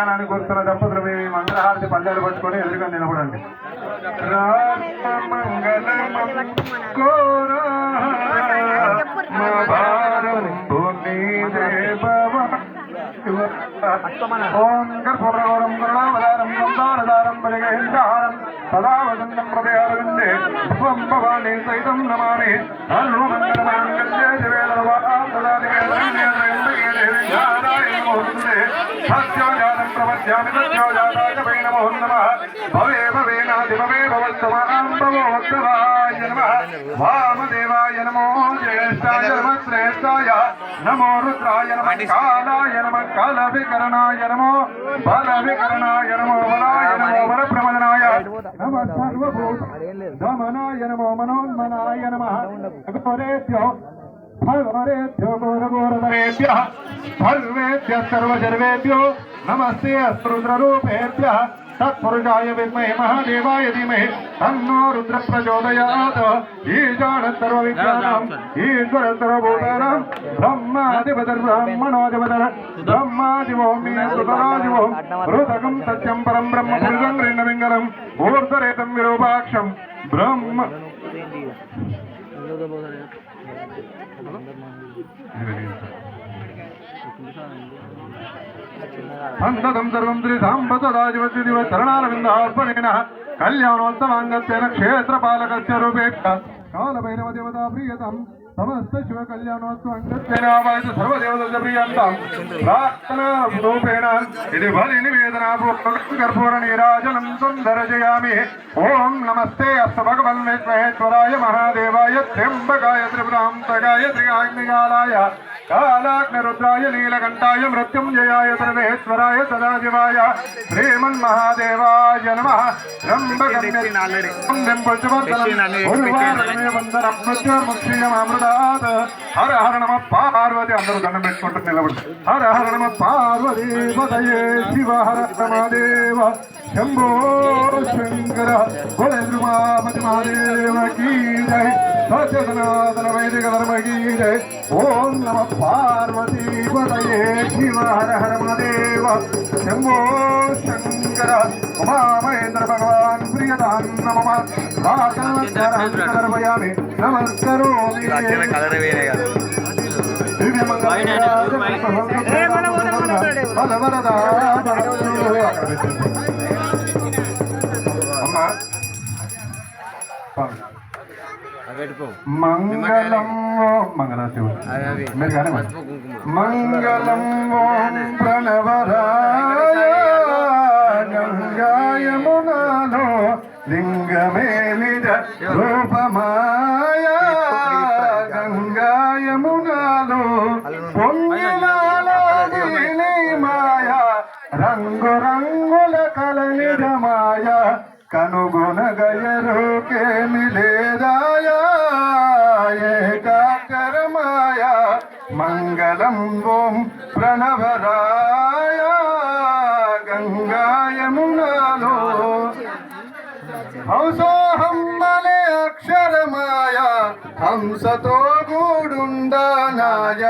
కళ్యాణానికి వస్తున్న దంపతులు మీ మంగళహారతి పల్లెలు పట్టుకొని ఎదురుగా నిలబడండి. ఓం కర్పూరగౌరం కరుణావతారం సంతారదారం పరిగహిందారం సదా వసంతం హృదయారవిందే పుష్పం భవాని సైతం నమామి సర్వమంగళమాంగళ్యే శివే సత్యోజాతం ప్రపద్యామి సత్యోజాతాయ వై నమో నమః భవే భవేనాది భవే భవత్సమాం భవోత్తమాయ నమః వామదేవాయ నమో జ్యేష్ఠాయ నమః శ్రేష్ఠాయ నమో రుద్రాయ నమః కాలాయ నమః కాలవికరణాయ నమో బలవికరణాయ నమో బలాయ నమో వరప్రమదనాయ నమః సర్వభూత దమనాయ నమో మనోన్మనాయ నమః గోరేభ్యో భగవరేభ్యో గోరగోరధరేభ్యః సర్వేభ్యः సర్వజర్వేభ్యో నమస్తే అస్రుద్రరూపేభ్యः తత్పురుషాయ విద్మహే మహాదేవాయ ధీమహి తన్నో రుద్ర ప్రచోదయాత్. ఈశానः సర్వవిద్యానాం ఈశ్వర సర్వభూతానాం బ్రహ్మాధిపతిర్బ్రహ్మణోధిపతిః బ్రహ్మాదివోమి సుతరాదివోం హృదకం సత్యం పరం బ్రహ్మ పురుషం రిండమింగళం ఊర్ధరేతం విరూపాక్షం బ్రహ్మ సంతతం సర్వం శ్రీ సాంబసదాజివద్వివ చరణారవిందార్పణేన కళ్యాణోత్సవాంగత్యేన క్షేత్రపాలకస్య రూపేక్ష కాలభైరవ దేవతా ప్రియతం సమస్త శివ కళ్యాణోత్సవాంగత్యేన సర్వదేవత ప్రియంతం ప్రార్థనా రూపేణ ఇది బలి నివేదనాపూర్వకం కర్పూర నీరాజనం సుందరజయామి. ఓం నమస్తే అస్తు భగవన్ విశ్వేశ్వరాయ మహాదేవాయ త్ర్యంబకాయ త్రిపురాంతకాయ త్రికాగ్నికాలాయ కాలాగ్నిరుద్రాయ నీలకంఠాయ మృత్యుంజయాయ సర్వేశ్వరాయ సదాశివాయ శ్రీమన్మహాదేవాయ నమః. హర హర నమ పార్వతి. అందరూ దండం పెట్టుకుంటూ నిలబడి హర హర నమ పార్వతీ పదయే శివ హర మహాదేవ శంభో శంకర కులద్రుమాపతి మహాదేవ కీ జై. సత్య సనాతన వైదిక ధర్మ కీ జై. ఓం నమ పార్వతీ పదయే శివ హర హర మహాదేవ శంభో శంకర ఉమామహేంద్ర భగవాన్ ప్రియతాం నమః. సమర్పయామి నమస్కరోమి. మంగళం మంగళశివుడు మీరు కానీ మంగళం ఓం ప్రణవరాయ గంగాయమునాలో లింగమే నిజ రూపమాయ గంగాయమునాలో పొంగిలాలి మాయ రంగు రంగుల కలనిజమాయ కనుగొనగయరుకే మిలేదాయ ఏకాకరమాయ మంగళం ఓం ప్రణవరాయ గంగాయమునాలో హంసోహం మలే అక్షరమాయ హంసతో గూడుండానాయ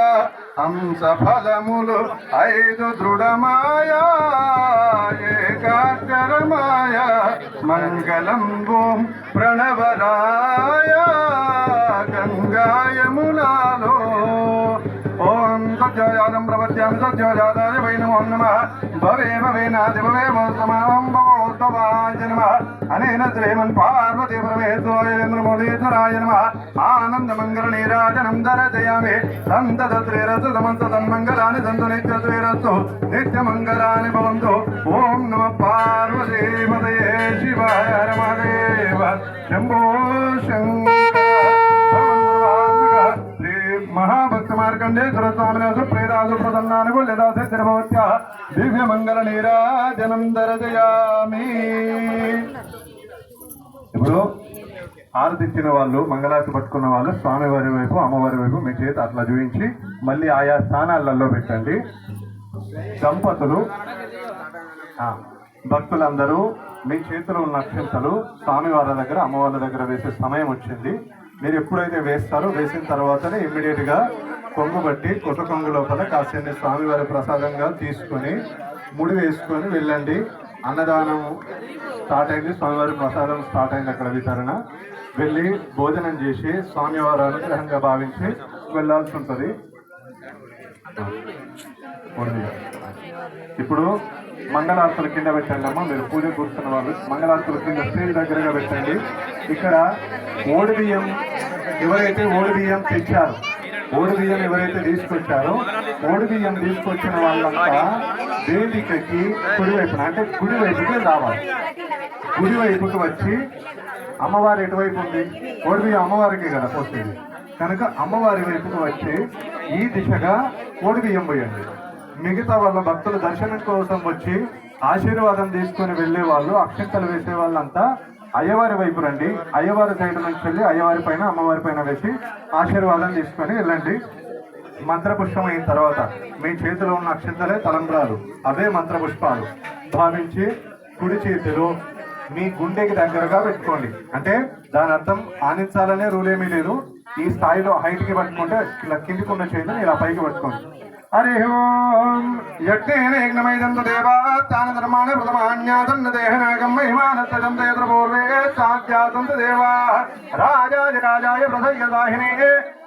హంస ఫలములు 5 దృఢమాయ ఏకాక్షరమాయ మంగళం ఓం ప్రణవరాయ గంగాయమునాలో. ఓం సత్యోజాతం ప్రపద్యామి సత్యోజాతాయ వై నమో నమః భవే భవేనాది భవే భవత్సమాం భవోత్తమాయ నమః. అనేన శ్రీమన్ పార్వతీ పరమేశ్వరాయ నమః. ఆనందమంగళ నీరాజనం దర్శయామి. సంతత శ్రీరస్తు సమస్త సన్మంగళాని సంతు నిత్య శ్రీరస్తు నిత్యమంగళాని భవంతు. ఓం నమ పార్వతీ పదయే శివ హర మహాదేవ శంభో శంకర మహాభక్త మార్కండేశ్వర స్వామిన సుప్రేదాసు ప్రసన్నానుకు లదాసిద్ధిర్భవత్యా దివ్యమంగళ నీరాజనం దర్శయామి. ఇప్పుడు ఆరతిచ్చిన వాళ్ళు మంగళారతి పట్టుకున్న వాళ్ళు స్వామివారి వైపు అమ్మవారి వైపు మీ చేతి అట్లా చూపించి మళ్ళీ ఆయా స్థానాలలో పెట్టండి. దంపతులు భక్తులందరూ మీ చేతిలో ఉన్న అక్షంతలు స్వామివారి దగ్గర అమ్మవారి దగ్గర వేసే సమయం వచ్చింది. మీరు ఎప్పుడైతే వేస్తారో వేసిన తర్వాతనే ఇమ్మీడియట్గా కొంగు బట్టి కొత్త కొంగు లోపల కాసేపు స్వామివారి ప్రసాదంగా తీసుకొని ముడి వేసుకొని వెళ్ళండి. అన్నదానం స్టార్ట్ అయింది, స్వామివారి ప్రసాదం స్టార్ట్ అయింది, అక్కడ వితరణ. వెళ్ళి భోజనం చేసి స్వామివారి అనుగ్రహంగా భావించి వెళ్ళాల్సి ఉంటుంది. ఇప్పుడు మంగళారతుల కింద పెట్టండి అమ్మ. మీరు పూజ కూర్చున్న వాళ్ళు మంగళారతుల కింద స్టేజ్ దగ్గరగా పెట్టండి. ఇక్కడ ఓడి బియ్యం ఎవరైతే ఓడి బియ్యం తెచ్చారో, ఓడి బియ్యం ఎవరైతే తీసుకొచ్చారో, ఓడి బియ్యం తీసుకొచ్చిన వాళ్ళంతా వేదికకి కుడివైపున, అంటే కుడివైపుకి రావాలి. కుడివైపుకి వచ్చి అమ్మవారు ఎటువైపు ఉంది? ఓడి బియ్యం అమ్మవారికి కదా పోసేది కనుక అమ్మవారి వైపుకు వచ్చి ఈ దిశగా ఓడి బియ్యం పోయండి. మిగతా వాళ్ళ భక్తులు దర్శనం కోసం వచ్చి ఆశీర్వాదం తీసుకొని వెళ్ళే వాళ్ళు, అక్షంతలు వేసే వాళ్ళంతా అయ్యవారి వైపు రండి. అయ్యవారి సైడ్ నుంచి వెళ్ళి అయ్యవారి పైన అమ్మవారి పైన వేసి ఆశీర్వాదం తీసుకొని వెళ్ళండి. మంత్రపుష్పం అయిన తర్వాత మీ చేతిలో ఉన్న అక్షంతలే తలంబ్రాలు, అవే మంత్రపుష్పాలు భావించి కుడి చేతిలో మీ గుండెకి దగ్గరగా పెట్టుకోండి. అంటే దాని అర్థం ఆనించాలనే రూల్ ఏమీ లేదు. ఈ స్థాయిలో హైట్కి పట్టుకుంటే ఇలా కిందికి ఉన్న చేతిని ఇలా పైకి పట్టుకోండి. హరి ఓం యజ్ఞేన యజ్ఞమైదంత దేవా తాన ధర్మాణ ప్రథమాన్యాసన్న దేహనాగం మహిమానత్తం తేత్ర పూర్వే సాధ్యాతంత దేవా రాజాయ ప్రసయ్యదాహినే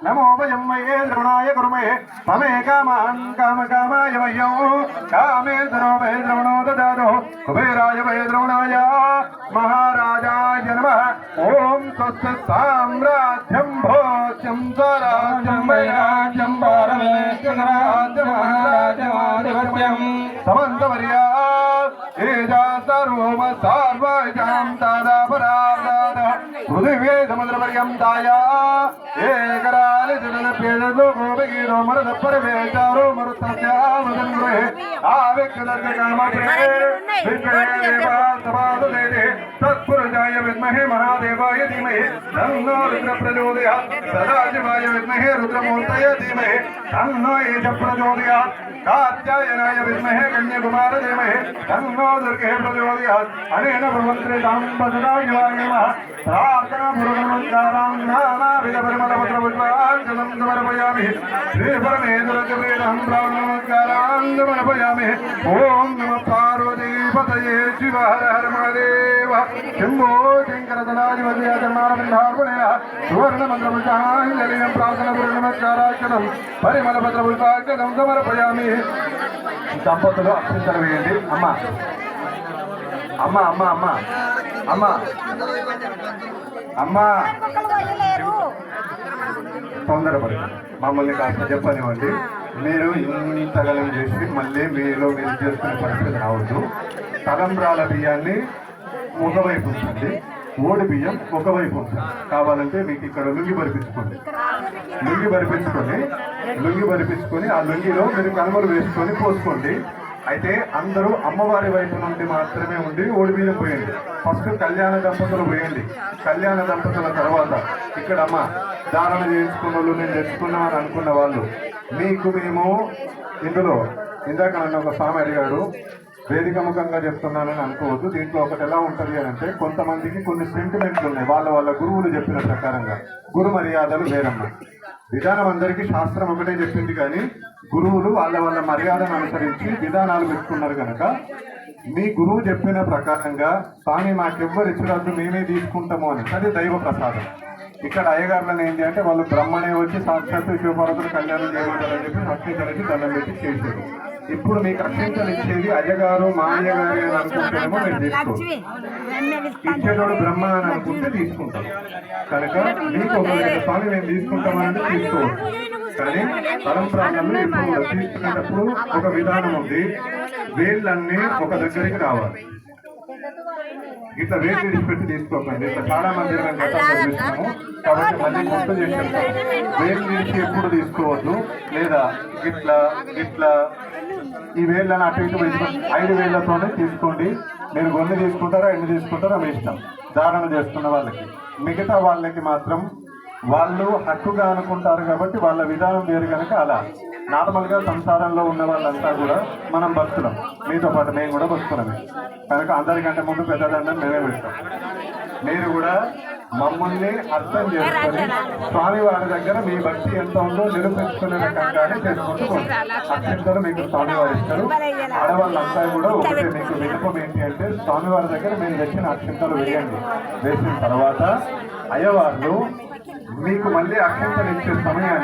నమో వయం మయే ద్రవణాయ కుర్మయే మమే కామాన్ కామాయ మహ్యం కామే ద్రవే ద్రవణో దదాదో కుబేరాయ వై ద్రవణాయ మహారాజాయ నమః. ఓం స్వస్తి సామ్రాజ్యం భోజ్యం స్వరాజ్యం వైరాజ్యం పారమేశ్వరాజ్యం మహారాజమాధిపత్యం సమంతవర్యా ఏజా సర్వోమ సార్వజాం తాదాపరాదాద పృథివే సముద్రపర్యంతాయ ఏకరాలి జన పేదలో గోపగీరో మరద పరవేచారో మరుత్యామృతంగ్రే ఆవేక్షదర్శ కామప్రే విద్మహే దేవాసమాదదేదే తత్పురుషాయ విద్మహే మహాదేవాయ ధీమహి తన్నో రుద్ర ప్రచోదయాత్ సదాశివాయ విద్మహే రుద్రమూర్తయే ధీమహి తన్నో ఈశ ప్రచోదయాత్ కాత్యాయనాయ విద్మహే కన్యాకుమార ధీమహి తన్నో దుర్గే ప్రచోదయాత్ అనేన భగవంత్రేతాం పదదాయవాయ నమః. ప్రార్థనా పూర్వనమస్కారం నానావిధ పరిమళ పత్ర పుష్పాంజలం సమర్పయామి. శ్రీ పరమేశ్వరం నమస్కారం సమర్పయామి. ఓం నమః పార్వతీపతయే శివ హర హర మహాదేవ శంభో శంకర దళాధిపతిర్మారబంధార్పణయ సువర్ణ మంత్రపుష్పాంజలిం ప్రార్థన పూర్వనమస్కారాక్షణం పరిమళ పత్ర పుష్పాక్షణం సమర్పయామి. దంపతులు అక్షంతలు వేయండి. అమ్మ అమ్మ అమ్మ అమ్మ అమ్మ అమ్మ తొందరపడి మమ్మల్ని కాస్త చెప్పనివ్వండి. మీరు ఇంతగలం చేసి మళ్ళీ మీలో మీరు చేసుకునే పరిస్థితి రావద్దు. తలంబ్రాల బియ్యాన్ని ఒకవైపు ఉంచండి, ఓడి బియ్యం ఒకవైపు ఉంచండి. కావాలంటే మీకు ఇక్కడ లుంగి బరిపించుకోండి. లుంగి బరిపించుకొని ఆ లుంగిలో మీరు కనుమలు వేసుకొని పోసుకోండి. అయితే అందరూ అమ్మవారి వైపు నుండి మాత్రమే ఉండి ఓడి బియ్యం పోయండి. ఫస్ట్ కళ్యాణ దంపతులు పోయండి. కళ్యాణ దంపతుల తర్వాత ఇక్కడ అమ్మ ధారణ చేయించుకున్న వాళ్ళు, నేను తెచ్చుకున్నామని అనుకున్న వాళ్ళు, మీకు మేము ఇందులో ఇందాక నన్ను ఒక స్వామి అడిగాడు, వేదిక ముఖంగా చెప్తున్నానని అనుకోవద్దు. దీంట్లో ఒకటి ఎలా ఉంటుంది అని అంటే, కొంతమందికి కొన్ని సెంటిమెంట్లు ఉన్నాయి. వాళ్ళ గురువులు చెప్పిన ప్రకారంగా గురు మర్యాదలు వేరమ్మ. విధానం అందరికీ శాస్త్రం ఒకటే చెప్పింది, కానీ గురువులు వాళ్ళ మర్యాదను అనుసరించి విధానాలు పెట్టుకున్నారు కనుక మీ గురువు చెప్పిన ప్రకారంగా స్వామి మాకెవ్వరు ఇచ్చినట్టు మేమే తీసుకుంటాము అని, అది దైవ ప్రసాదం. ఇక్కడ అయ్యగారులను ఏంటి అంటే వాళ్ళు బ్రహ్మనే వచ్చి సాక్షాత్తు శివపార్వతులు కళ్యాణం చేయమంటారని చెప్పి అక్షింతలకి దండం పెట్టి చేశారు. ఇప్పుడు మీకు అక్షింతలు ఇచ్చేది అయ్యగారు మా అయ్యగారు అని అనుకుంటేనేమో మీరు తీసుకోవచ్చు, ఇచ్చేటోడు బ్రహ్మ అని అనుకుంటే తీసుకుంటాం. కనుక మీకు ఒకవేళ స్వామి మేము తీసుకుంటామని తీసుకోవచ్చు. కానీ పరంపరాలను ఇప్పుడు తీసుకునేటప్పుడు ఒక విధానం ఉంది. వేళ్ళన్నీ ఒక దగ్గరికి రావాలి. ఇట్లా వేలు విడిచిపెట్టి తీసుకోకండి. ఇట్లా చాలా మంది మేము గతంలో చూస్తాము, కాబట్టి మళ్ళీ గుర్తు చేసాం. వేలు విడిచి ఎప్పుడు తీసుకోవద్దు. లేదా ఇట్లా ఈ వేళ్ళని అటు ఇటు విడిచిపెట్టి 5 వేళ్లతోనే తీసుకోండి. మీరు గొన్ని తీసుకుంటారా ఎన్ని తీసుకుంటారో మీ ఇష్టం. ధారణ చేస్తున్న వాళ్ళకి, మిగతా వాళ్ళకి మాత్రం వాళ్ళు హక్కుగా అనుకుంటారు కాబట్టి వాళ్ళ విధానం వేరు కనుక అలా నార్మల్గా సంసారంలో ఉన్న వాళ్ళంతా కూడా మనం భక్తులం, మీతో పాటు మేము కూడా భక్తులమే కనుక అందరికంటే ముందు పెద్దదండం మేమే పెడతాం. మీరు కూడా మమ్మల్ని అర్థం చేసుకొని స్వామివారి దగ్గర మీ భక్తి ఎంత ఉందో నిరూపించుకునే రకంగానే చేసుకుంటూ అత్యంతలు మీకు స్వామివారి ఇస్తారు. ఆడవాళ్ళంతా కూడా ఒకటే మీకు విన్నపం ఏంటి అంటే స్వామివారి దగ్గర మీరు తెచ్చిన అక్షంతలు వేయండి. వేసిన తర్వాత అయ్యవాళ్ళు మీకు మళ్ళీ అక్షంతలు ఇచ్చే సమయాన్ని